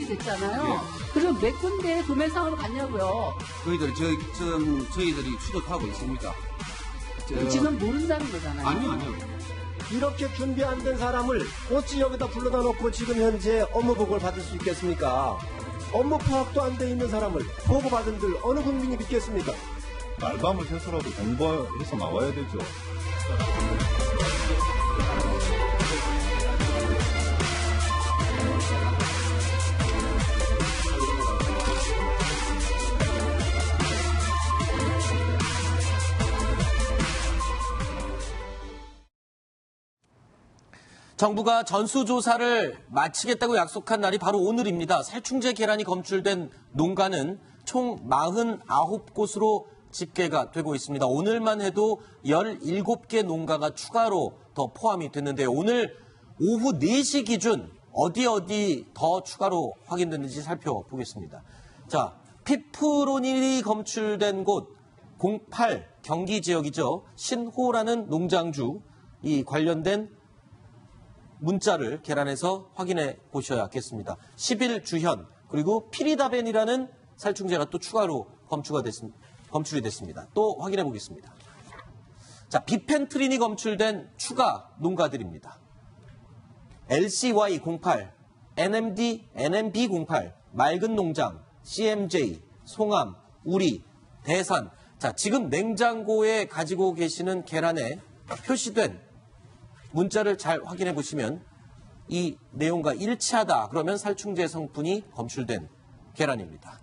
됐잖아요. 예. 그럼 몇 군데 도매상으로 갔냐고요. 저희들이 추적하고 있습니다. 지금 모른다는 거잖아요. 아니요. 이렇게 준비 안 된 사람을 어찌 여기다 불러다 놓고 지금 현재 업무 보고를 받을 수 있겠습니까? 업무 파악도 안 돼 있는 사람을 보고받은들 어느 국민이 믿겠습니까? 알밤을 새서라도 공부해서 나와야 되죠. 정부가 전수조사를 마치겠다고 약속한 날이 바로 오늘입니다. 살충제 계란이 검출된 농가는 총 49곳으로 집계가 되고 있습니다. 오늘만 해도 17개 농가가 추가로 더 포함이 됐는데요. 오늘 오후 4시 기준 어디 더 추가로 확인됐는지 살펴보겠습니다. 자, 피프로닐이 검출된 곳 08 경기 지역이죠. 신호라는 농장주 이 관련된 문자를 계란에서 확인해 보셔야겠습니다. 10일 주현 그리고 피리다벤이라는 살충제가 또 추가로 검출이 됐습니다. 또 확인해 보겠습니다. 자, 비펜트린이 검출된 추가 농가들입니다. LCY08, NMD, NMB08, 맑은 농장, CMJ, 송암, 우리, 대산. 자, 지금 냉장고에 가지고 계시는 계란에 표시된 문자를 잘 확인해 보시면 이 내용과 일치하다 그러면 살충제 성분이 검출된 계란입니다.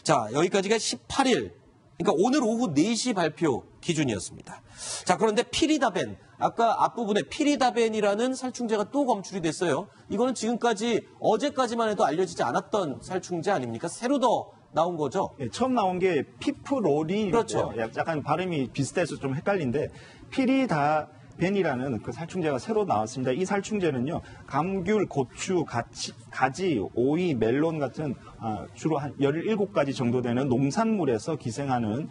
자, 여기까지가 18일, 그러니까 오늘 오후 4시 발표 기준이었습니다. 자, 그런데 피리다벤, 아까 앞부분에 피리다벤이라는 살충제가 또 검출이 됐어요. 이거는 지금까지 어제까지만 해도 알려지지 않았던 살충제 아닙니까? 새로 더 나온 거죠? 네, 처음 나온 게 피프로리, 그렇죠. 약간 발음이 비슷해서 좀 헷갈린데 피리다벤이라는 그 살충제가 새로 나왔습니다. 이 살충제는요, 감귤, 고추, 가지, 오이, 멜론 같은 주로 한 17가지 정도 되는 농산물에서 기생하는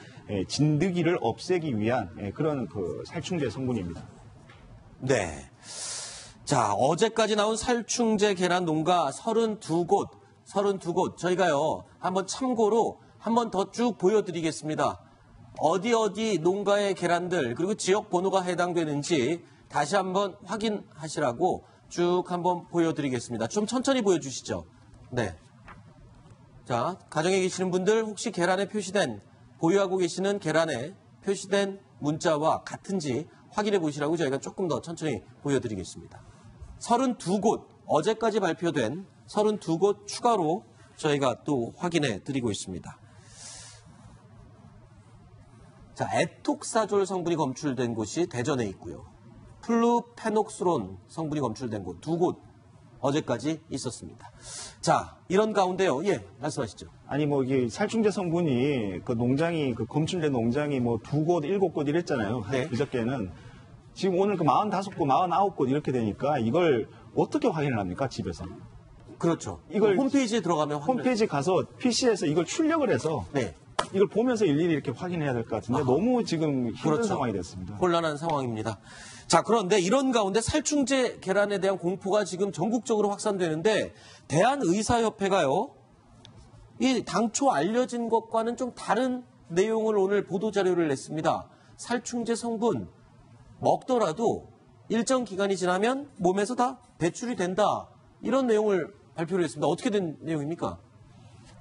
진드기를 없애기 위한 그런 그 살충제 성분입니다. 네. 자, 어제까지 나온 살충제 계란 농가 32곳 저희가요, 한번 참고로 한번 더 쭉 보여드리겠습니다. 어디 농가의 계란들 그리고 지역 번호가 해당되는지 다시 한번 확인하시라고 쭉 한번 보여드리겠습니다. 좀 천천히 보여주시죠. 네. 자, 가정에 계시는 분들 혹시 계란에 표시된 보유하고 계시는 계란에 표시된 문자와 같은지 확인해 보시라고 저희가 조금 더 천천히 보여드리겠습니다. 32곳 어제까지 발표된 32곳 추가로 저희가 또 확인해 드리고 있습니다. 자, 에톡사졸 성분이 검출된 곳이 대전에 있고요. 플루페녹스론 성분이 검출된 곳 2곳 어제까지 있었습니다. 자, 이런 가운데요. 예, 말씀하시죠. 아니 뭐 이게 살충제 성분이 그 농장이 그 검출된 농장이 뭐 2곳, 7곳 이랬잖아요. 네. 그저께는 지금 오늘 그 45곳, 49곳 이렇게 되니까 이걸 어떻게 확인을 합니까, 집에서? 그렇죠. 이걸 홈페이지에 들어가면 홈페이지 가서 PC에서 이걸 출력을 해서 네. 이걸 보면서 일일이 이렇게 확인해야 될 것 같은데 너무 지금 힘든 그렇죠. 상황이 됐습니다. 혼란한 상황입니다. 자, 그런데 이런 가운데 살충제 계란에 대한 공포가 지금 전국적으로 확산되는데 대한의사협회가요, 이 당초 알려진 것과는 좀 다른 내용을 오늘 보도자료를 냈습니다. 살충제 성분 먹더라도 일정 기간이 지나면 몸에서 다 배출이 된다. 이런 내용을 발표를 했습니다. 어떻게 된 내용입니까?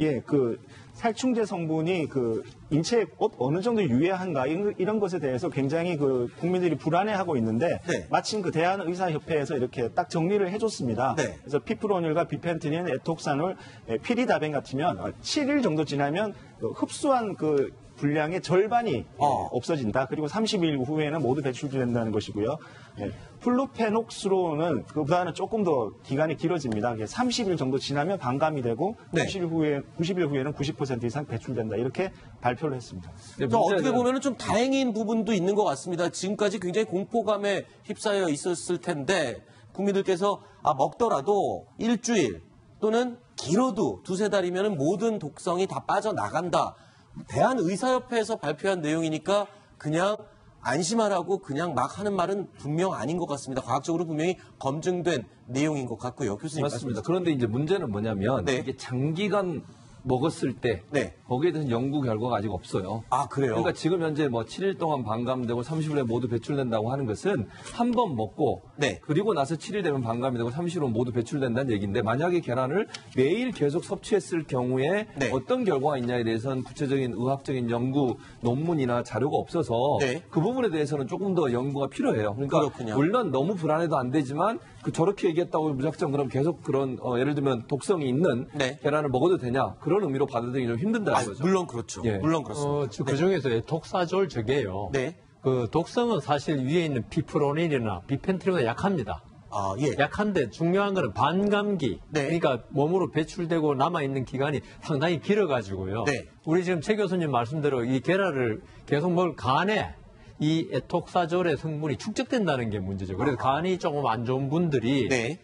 예, 그 살충제 성분이 그 인체에 어느 정도 유해한가 이런 것에 대해서 굉장히 그 국민들이 불안해하고 있는데 네. 마침 그 대한의사협회에서 이렇게 딱 정리를 해줬습니다. 네. 그래서 피프로닐과 비펜트린, 에톡사놀, 피리다벤 같으면 7일 정도 지나면 흡수한 그 분량의 절반이 없어진다. 그리고 30일 후에는 모두 배출된다는 것이고요. 플루페녹스론은 그보다는 조금 더 기간이 길어집니다. 30일 정도 지나면 반감이 되고 네. 90일 후에는 90% 이상 배출된다. 이렇게 발표를 했습니다. 어떻게 보면 좀 다행인 부분도 있는 것 같습니다. 지금까지 굉장히 공포감에 휩싸여 있었을 텐데 국민들께서 먹더라도 일주일 또는 길어도 두세 달이면 모든 독성이 다 빠져나간다. 대한의사협회에서 발표한 내용이니까 그냥 안심하라고 그냥 막 하는 말은 분명 아닌 것 같습니다. 과학적으로 분명히 검증된 내용인 것 같고요. 교수님 맞습니다. 말씀하세요. 그런데 이제 문제는 뭐냐면 네. 이게 장기간 먹었을 때 네. 거기에 대해서 연구 결과가 아직 없어요. 아, 그래요? 그러니까 지금 현재 뭐 7일 동안 반감되고 30일 에 모두 배출된다고 하는 것은 한 번 먹고 네. 그리고 나서 7일 되면 반감이 되고 30일 후면 모두 배출된다는 얘기인데 만약에 계란을 매일 계속 섭취했을 경우에 네. 어떤 결과가 있냐에 대해서는 구체적인 의학적인 연구 논문이나 자료가 없어서 네. 그 부분에 대해서는 조금 더 연구가 필요해요. 그러니까 그렇군요. 물론 너무 불안해도 안 되지만 저렇게 얘기했다고 무작정 그럼 계속 그런 예를 들면 독성이 있는 네. 계란을 먹어도 되냐 그런 의미로 받아들이기 좀 힘든다는 아, 거죠. 물론 그렇죠. 예. 물론 그렇습니다. 그 중에서 독사졸 저게요. 네. 그 독성은 사실 위에 있는 피프로닐이나 비펜트린보다 약합니다. 아, 예. 약한데 중요한 거는 반감기. 네. 그러니까 몸으로 배출되고 남아있는 기간이 상당히 길어가지고요. 네. 우리 지금 최 교수님 말씀대로 이 계란을 계속 먹을 간에 이 에톡사졸의 성분이 축적된다는 게 문제죠. 그래서 간이 조금 안 좋은 분들이 네.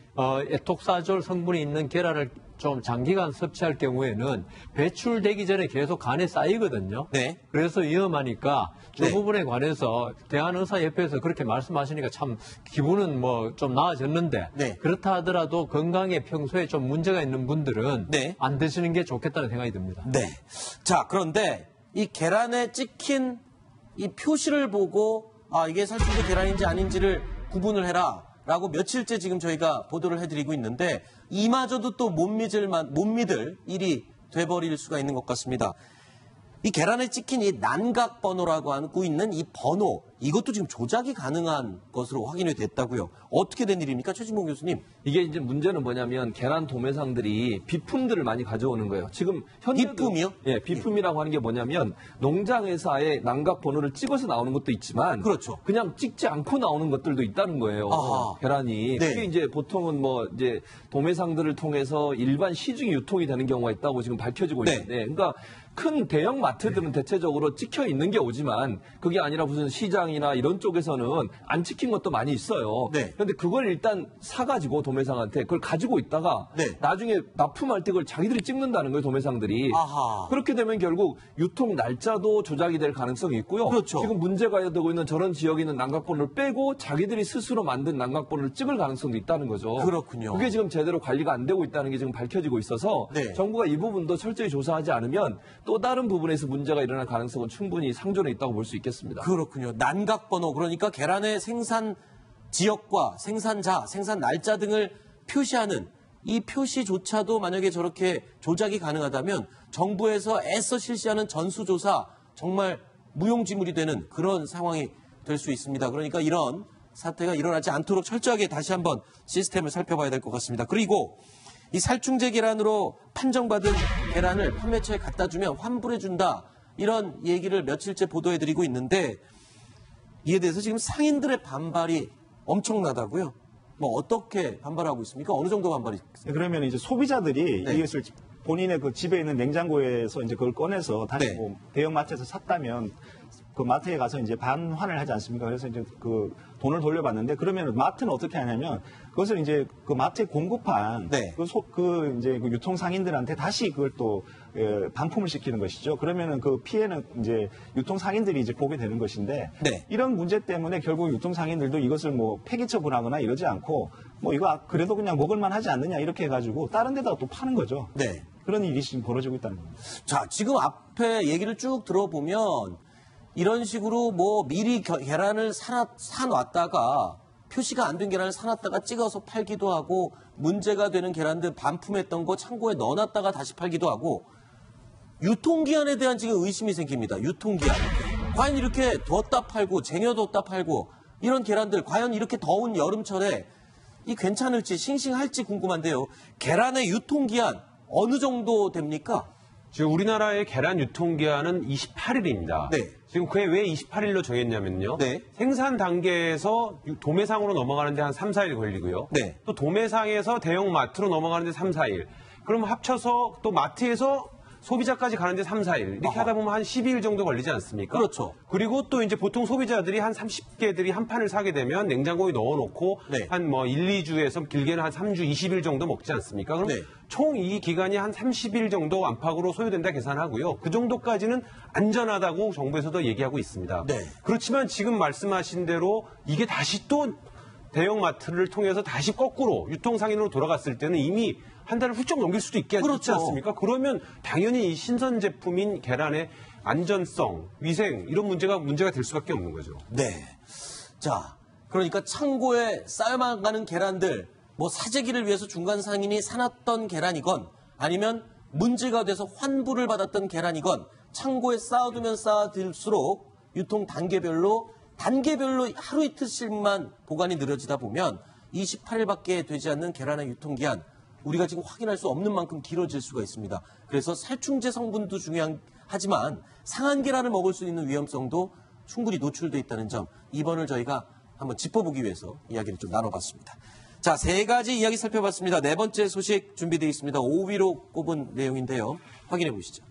에톡사졸 성분이 있는 계란을 좀 장기간 섭취할 경우에는 배출되기 전에 계속 간에 쌓이거든요. 네. 그래서 위험하니까 그 네. 부분에 관해서 대한의사협회에서 그렇게 말씀하시니까 참 기분은 뭐 좀 나아졌는데 네. 그렇다 하더라도 건강에 평소에 좀 문제가 있는 분들은 네. 안 드시는 게 좋겠다는 생각이 듭니다. 네. 자, 그런데 이 계란에 찍힌 이 표시를 보고 이게 살충제 계란인지 아닌지를 구분을 해라. 라고 며칠째 지금 저희가 보도를 해드리고 있는데 이마저도 또 못 믿을 일이 돼버릴 수가 있는 것 같습니다. 이 계란에 찍힌 이 난각 번호라고 하고 있는 이 번호 이것도 지금 조작이 가능한 것으로 확인이 됐다고요. 어떻게 된 일입니까? 최진봉 교수님. 이게 이제 문제는 뭐냐면 계란 도매상들이 비품들을 많이 가져오는 거예요. 지금 현재도 비품이요? 예, 비품이라고 하는 게 뭐냐면 농장회사의 난각 번호를 찍어서 나오는 것도 있지만 그렇죠. 그냥 찍지 않고 나오는 것들도 있다는 거예요. 아하. 계란이. 네. 그게 이제 보통은 뭐 이제 도매상들을 통해서 일반 시중에 유통이 되는 경우가 있다고 지금 밝혀지고 네. 있는데 그러니까 큰 대형 마트들은 대체적으로 찍혀 있는 게 오지만 그게 아니라 무슨 시장이나 이런 쪽에서는 안 찍힌 것도 많이 있어요. 네. 그런데 그걸 일단 사가지고 도매상한테 그걸 가지고 있다가 네. 나중에 납품할 때 그걸 자기들이 찍는다는 거예요, 도매상들이. 아하. 그렇게 되면 결국 유통 날짜도 조작이 될 가능성이 있고요. 그렇죠. 지금 문제가 되고 있는 저런 지역에 있는 난각번호를 빼고 자기들이 스스로 만든 난각번호를 찍을 가능성도 있다는 거죠. 그렇군요. 그게 지금 제대로 관리가 안 되고 있다는 게 지금 밝혀지고 있어서 네. 정부가 이 부분도 철저히 조사하지 않으면 또 다른 부분에서 문제가 일어날 가능성은 충분히 상존해 있다고 볼 수 있겠습니다. 그렇군요. 난각번호 그러니까 계란의 생산 지역과 생산자, 생산 날짜 등을 표시하는 이 표시조차도 만약에 저렇게 조작이 가능하다면 정부에서 애써 실시하는 전수조사 정말 무용지물이 되는 그런 상황이 될 수 있습니다. 그러니까 이런 사태가 일어나지 않도록 철저하게 다시 한번 시스템을 살펴봐야 될 것 같습니다. 그리고 이 살충제 계란으로 판정받은 계란을 판매처에 갖다 주면 환불해준다. 이런 얘기를 며칠째 보도해드리고 있는데 이에 대해서 지금 상인들의 반발이 엄청나다고요. 뭐 어떻게 반발하고 있습니까? 어느 정도 반발이 있습니까? 그러면 이제 소비자들이 네. 이것을 본인의 그 집에 있는 냉장고에서 이제 그걸 꺼내서 다시 네. 뭐 대형 마트에서 샀다면 그 마트에 가서 이제 반환을 하지 않습니까? 그래서 이제 그 돈을 돌려받는데 그러면 마트는 어떻게 하냐면 그것을 이제 그 마트에 공급한 네. 이제 그 유통 상인들한테 다시 그걸 또 반품을 시키는 것이죠. 그러면은 그 피해는 이제 유통 상인들이 이제 보게 되는 것인데 네. 이런 문제 때문에 결국 유통 상인들도 이것을 뭐 폐기 처분하거나 이러지 않고 뭐 이거 그래도 그냥 먹을만 하지 않느냐 이렇게 해가지고 다른 데다가 또 파는 거죠. 네. 그런 일이 지금 벌어지고 있다는 겁니다. 자, 지금 앞에 얘기를 쭉 들어보면 이런 식으로 뭐 미리 계란을 사놨다가 표시가 안 된 계란을 사놨다가 찍어서 팔기도 하고 문제가 되는 계란들 반품했던 거 창고에 넣어놨다가 다시 팔기도 하고 유통기한에 대한 지금 의심이 생깁니다. 유통기한. 과연 이렇게 뒀다 팔고 쟁여뒀다 팔고 이런 계란들 과연 이렇게 더운 여름철에 이 괜찮을지 싱싱할지 궁금한데요. 계란의 유통기한 어느 정도 됩니까? 지금 우리나라의 계란 유통기한은 28일입니다. 네. 지금 그게 왜 28일로 정했냐면요. 네. 생산 단계에서 도매상으로 넘어가는데 한 3, 4일 걸리고요. 네. 또 도매상에서 대형 마트로 넘어가는데 3, 4일. 그럼 합쳐서 또 마트에서 소비자까지 가는데 3, 4일. 이렇게 하다 보면 한 12일 정도 걸리지 않습니까? 그렇죠. 그리고 또 이제 보통 소비자들이 한 30개들이 한 판을 사게 되면 냉장고에 넣어놓고 네. 한 뭐 1, 2주에서 길게는 한 3주, 20일 정도 먹지 않습니까? 그럼 네. 총 이 기간이 한 30일 정도 안팎으로 소요된다 계산하고요. 그 정도까지는 안전하다고 정부에서도 얘기하고 있습니다. 네. 그렇지만 지금 말씀하신 대로 이게 다시 또 대형마트를 통해서 다시 거꾸로 유통상인으로 돌아갔을 때는 이미 한 달을 훌쩍 넘길 수도 있지 그렇죠. 않습니까? 그러면 당연히 이 신선 제품인 계란의 안전성, 위생 이런 문제가 될 수밖에 없는 거죠. 네. 자, 그러니까 창고에 쌓여만 가는 계란들, 뭐 사재기를 위해서 중간 상인이 사놨던 계란이건 아니면 문제가 돼서 환불을 받았던 계란이건 창고에 쌓아두면 쌓아둘수록 유통 단계별로 하루 이틀씩만 보관이 느려지다 보면 28일밖에 되지 않는 계란의 유통기한 우리가 지금 확인할 수 없는 만큼 길어질 수가 있습니다. 그래서 살충제 성분도 중요하지만 상한 계란을 먹을 수 있는 위험성도 충분히 노출되어 있다는 점 이번을 저희가 한번 짚어보기 위해서 이야기를 좀 나눠봤습니다. 자, 3가지 이야기 살펴봤습니다. 4번째 소식 준비되어 있습니다. 5위로 꼽은 내용인데요. 확인해 보시죠.